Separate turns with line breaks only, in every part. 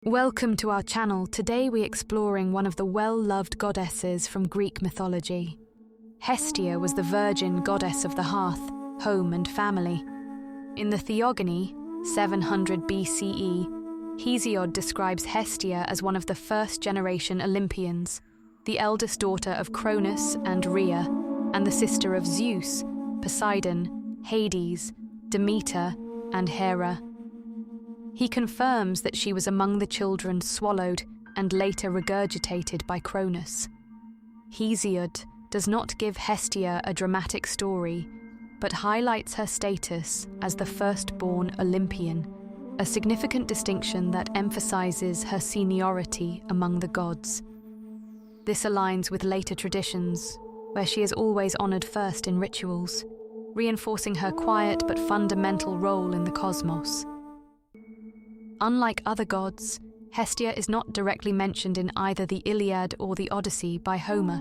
Welcome to our channel. Today we're exploring one of the well-loved goddesses from Greek mythology. Hestia was the virgin goddess of the hearth, home and family. In the Theogony, 700 BCE, Hesiod describes Hestia as one of the first-generation Olympians, the eldest daughter of Cronus and Rhea, and the sister of Zeus, Poseidon, Hades, Demeter, and Hera. He confirms that she was among the children swallowed and later regurgitated by Cronus. Hesiod does not give Hestia a dramatic story, but highlights her status as the firstborn Olympian, a significant distinction that emphasizes her seniority among the gods. This aligns with later traditions, where she is always honored first in rituals, reinforcing her quiet but fundamental role in the cosmos. Unlike other gods, Hestia is not directly mentioned in either the Iliad or the Odyssey by Homer.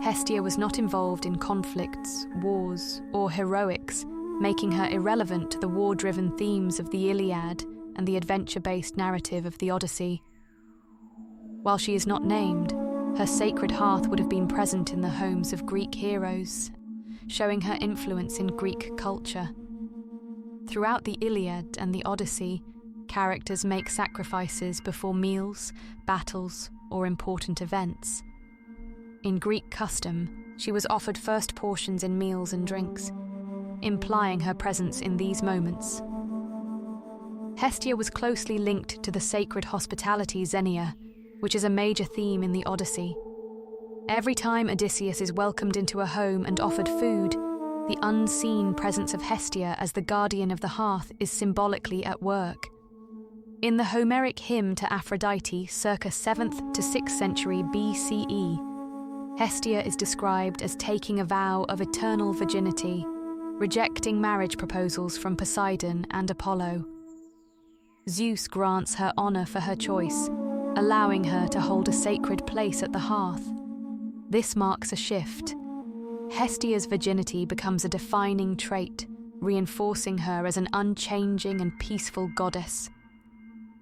Hestia was not involved in conflicts, wars, or heroics, making her irrelevant to the war-driven themes of the Iliad and the adventure-based narrative of the Odyssey. While she is not named, her sacred hearth would have been present in the homes of Greek heroes, showing her influence in Greek culture. Throughout the Iliad and the Odyssey, characters make sacrifices before meals, battles, or important events. In Greek custom, she was offered first portions in meals and drinks, implying her presence in these moments. Hestia was closely linked to the sacred hospitality Xenia, which is a major theme in the Odyssey. Every time Odysseus is welcomed into a home and offered food, the unseen presence of Hestia as the guardian of the hearth is symbolically at work. In the Homeric hymn to Aphrodite, circa 7th to 6th century BCE, Hestia is described as taking a vow of eternal virginity, rejecting marriage proposals from Poseidon and Apollo. Zeus grants her honor for her choice, allowing her to hold a sacred place at the hearth. This marks a shift. Hestia's virginity becomes a defining trait, reinforcing her as an unchanging and peaceful goddess.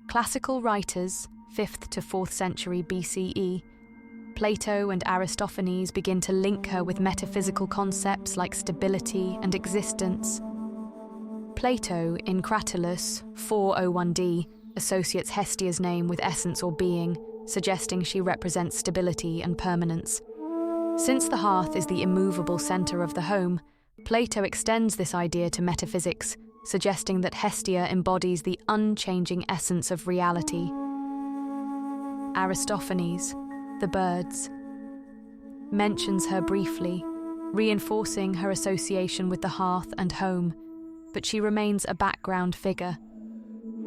Classical writers, 5th to 4th century BCE, Plato and Aristophanes begin to link her with metaphysical concepts like stability and existence. Plato, in Cratylus 401d, associates Hestia's name with essence or being, suggesting she represents stability and permanence. Since the hearth is the immovable center of the home, Plato extends this idea to metaphysics, suggesting that Hestia embodies the unchanging essence of reality. Aristophanes, The Birds, mentions her briefly, reinforcing her association with the hearth and home, but she remains a background figure.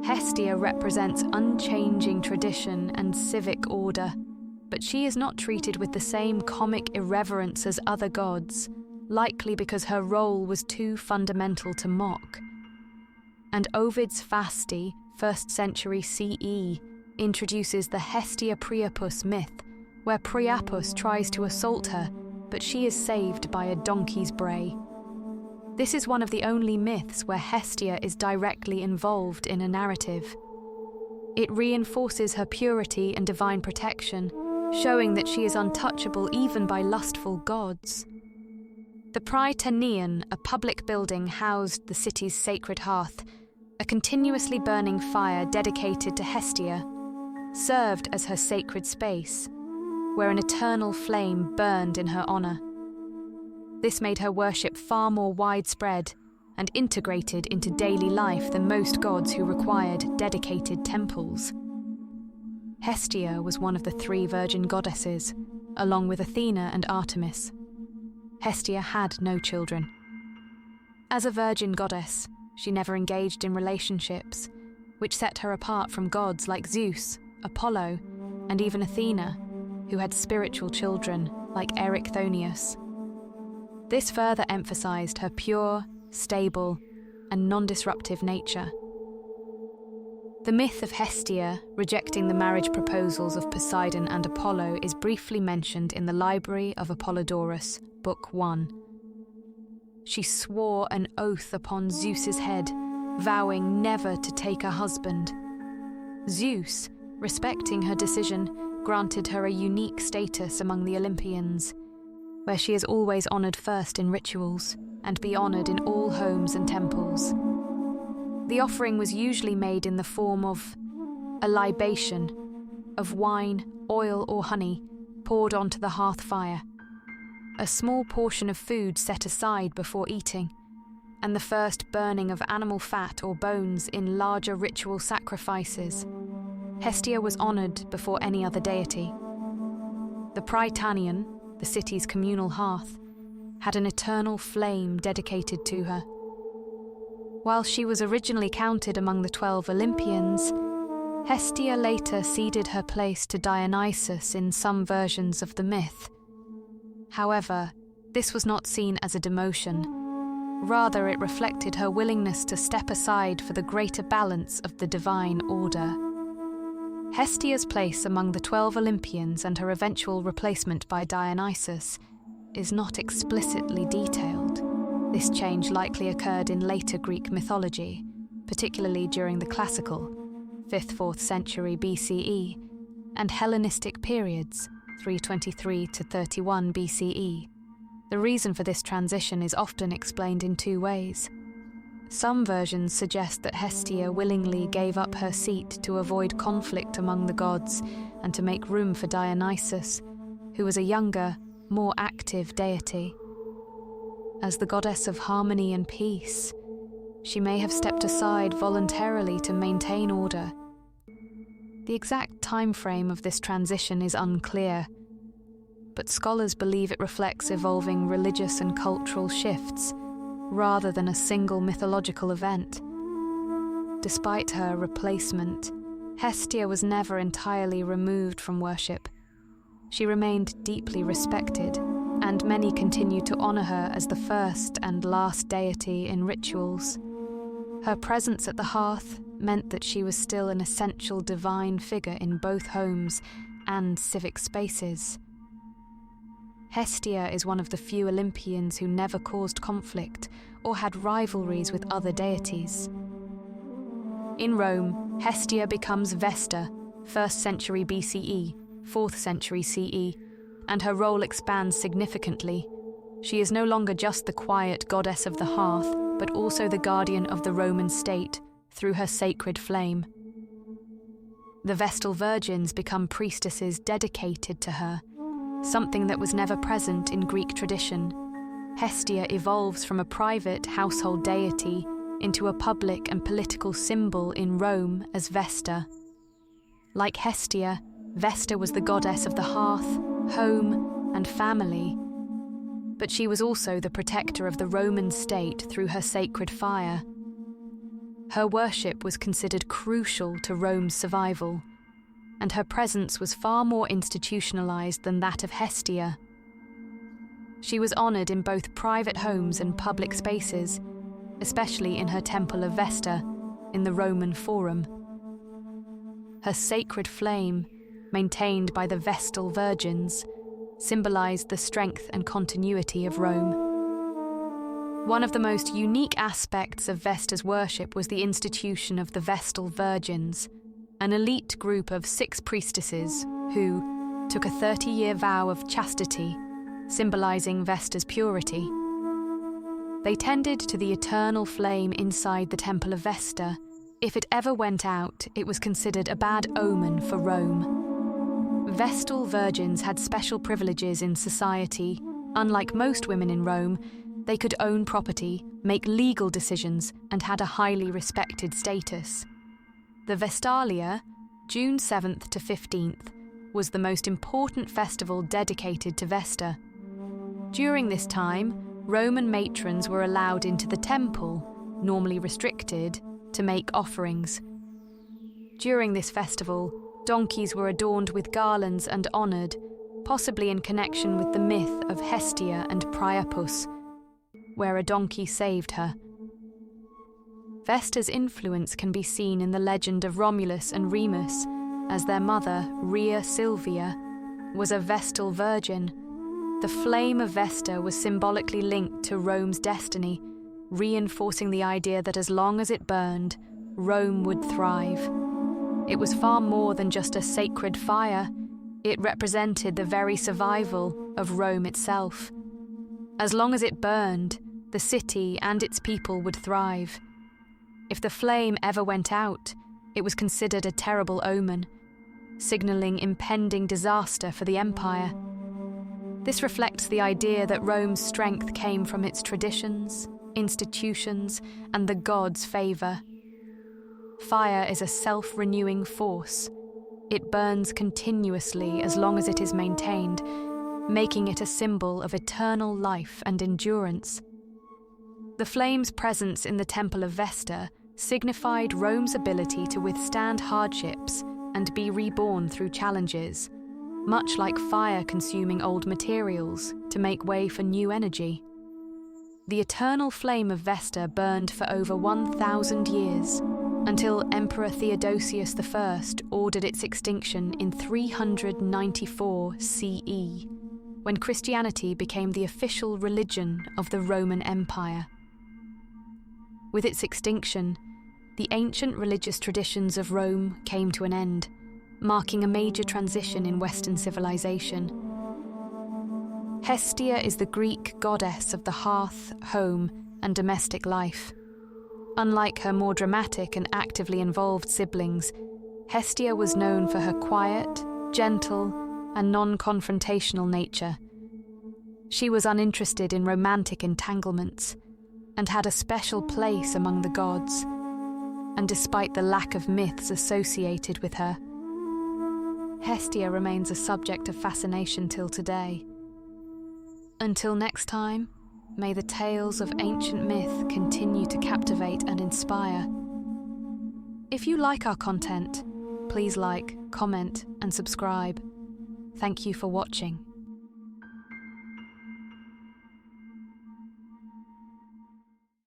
Hestia represents unchanging tradition and civic order, but she is not treated with the same comic irreverence as other gods, likely because her role was too fundamental to mock. And Ovid's Fasti, 1st century CE, introduces the Hestia Priapus myth, where Priapus tries to assault her, but she is saved by a donkey's bray. This is one of the only myths where Hestia is directly involved in a narrative. It reinforces her purity and divine protection, showing that she is untouchable even by lustful gods. The Prytaneum, a public building, housed the city's sacred hearth, a continuously burning fire dedicated to Hestia, served as her sacred space, where an eternal flame burned in her honor. This made her worship far more widespread and integrated into daily life than most gods who required dedicated temples. Hestia was one of the 3 virgin goddesses, along with Athena and Artemis. Hestia had no children. As a virgin goddess, she never engaged in relationships, which set her apart from gods like Zeus, Apollo, and even Athena, who had spiritual children like Erichthonius. This further emphasized her pure, stable, and non-disruptive nature. The myth of Hestia rejecting the marriage proposals of Poseidon and Apollo is briefly mentioned in the Library of Apollodorus, Book 1. She swore an oath upon Zeus's head, vowing never to take a husband. Zeus, respecting her decision, granted her a unique status among the Olympians, where she is always honored first in rituals and be honored in all homes and temples. The offering was usually made in the form of a libation of wine, oil, or honey poured onto the hearth fire, a small portion of food set aside before eating, and the first burning of animal fat or bones in larger ritual sacrifices. Hestia was honored before any other deity. The Prytaneon, the city's communal hearth, had an eternal flame dedicated to her. While she was originally counted among the 12 Olympians, Hestia later ceded her place to Dionysus in some versions of the myth. However, this was not seen as a demotion. Rather, it reflected her willingness to step aside for the greater balance of the divine order. Hestia's place among the 12 Olympians and her eventual replacement by Dionysus is not explicitly detailed. This change likely occurred in later Greek mythology, particularly during the classical 5th–4th century BCE and Hellenistic periods 323 to 31 BCE. The reason for this transition is often explained in two ways. Some versions suggest that Hestia willingly gave up her seat to avoid conflict among the gods and to make room for Dionysus, who was a younger, more active deity. As the goddess of harmony and peace, she may have stepped aside voluntarily to maintain order. The exact time frame of this transition is unclear, but scholars believe it reflects evolving religious and cultural shifts, rather than a single mythological event. Despite her replacement, Hestia was never entirely removed from worship. She remained deeply respected, and many continue to honor her as the first and last deity in rituals. Her presence at the hearth meant that she was still an essential divine figure in both homes and civic spaces. Hestia is one of the few Olympians who never caused conflict or had rivalries with other deities. In Rome, Hestia becomes Vesta, 1st century BCE, 4th century CE, and her role expands significantly. She is no longer just the quiet goddess of the hearth, but also the guardian of the Roman state through her sacred flame. The Vestal Virgins become priestesses dedicated to her, something that was never present in Greek tradition. Hestia evolves from a private household deity into a public and political symbol in Rome as Vesta. Like Hestia, Vesta was the goddess of the hearth, home, and family, but she was also the protector of the Roman state through her sacred fire. Her worship was considered crucial to Rome's survival, and her presence was far more institutionalized than that of Hestia. She was honored in both private homes and public spaces, especially in her Temple of Vesta in the Roman Forum. Her sacred flame, maintained by the Vestal Virgins, symbolized the strength and continuity of Rome. One of the most unique aspects of Vesta's worship was the institution of the Vestal Virgins, an elite group of 6 priestesses who took a 30-year vow of chastity, symbolizing Vesta's purity. They tended to the eternal flame inside the Temple of Vesta. If it ever went out, it was considered a bad omen for Rome. Vestal Virgins had special privileges in society. Unlike most women in Rome, they could own property, make legal decisions, and had a highly respected status. The Vestalia, June 7th to 15th, was the most important festival dedicated to Vesta. During this time, Roman matrons were allowed into the temple, normally restricted, to make offerings. During this festival, donkeys were adorned with garlands and honored, possibly in connection with the myth of Hestia and Priapus, where a donkey saved her. Vesta's influence can be seen in the legend of Romulus and Remus, as their mother, Rhea Silvia, was a Vestal Virgin. The flame of Vesta was symbolically linked to Rome's destiny, reinforcing the idea that as long as it burned, Rome would thrive. It was far more than just a sacred fire. It represented the very survival of Rome itself. As long as it burned, the city and its people would thrive. If the flame ever went out, it was considered a terrible omen, signaling impending disaster for the empire. This reflects the idea that Rome's strength came from its traditions, institutions, and the gods' favour. Fire is a self-renewing force. It burns continuously as long as it is maintained, making it a symbol of eternal life and endurance. The flame's presence in the Temple of Vesta signified Rome's ability to withstand hardships and be reborn through challenges, much like fire consuming old materials to make way for new energy. The eternal flame of Vesta burned for over 1,000 years, until Emperor Theodosius I ordered its extinction in 394 CE, when Christianity became the official religion of the Roman Empire. With its extinction, the ancient religious traditions of Rome came to an end, marking a major transition in Western civilization. Hestia is the Greek goddess of the hearth, home, and domestic life. Unlike her more dramatic and actively involved siblings, Hestia was known for her quiet, gentle, and non-confrontational nature. She was uninterested in romantic entanglements and had a special place among the gods. And despite the lack of myths associated with her, Hestia remains a subject of fascination till today. Until next time, may the tales of ancient myth continue to captivate and inspire. If you like our content, please like, comment, and subscribe. Thank you for watching.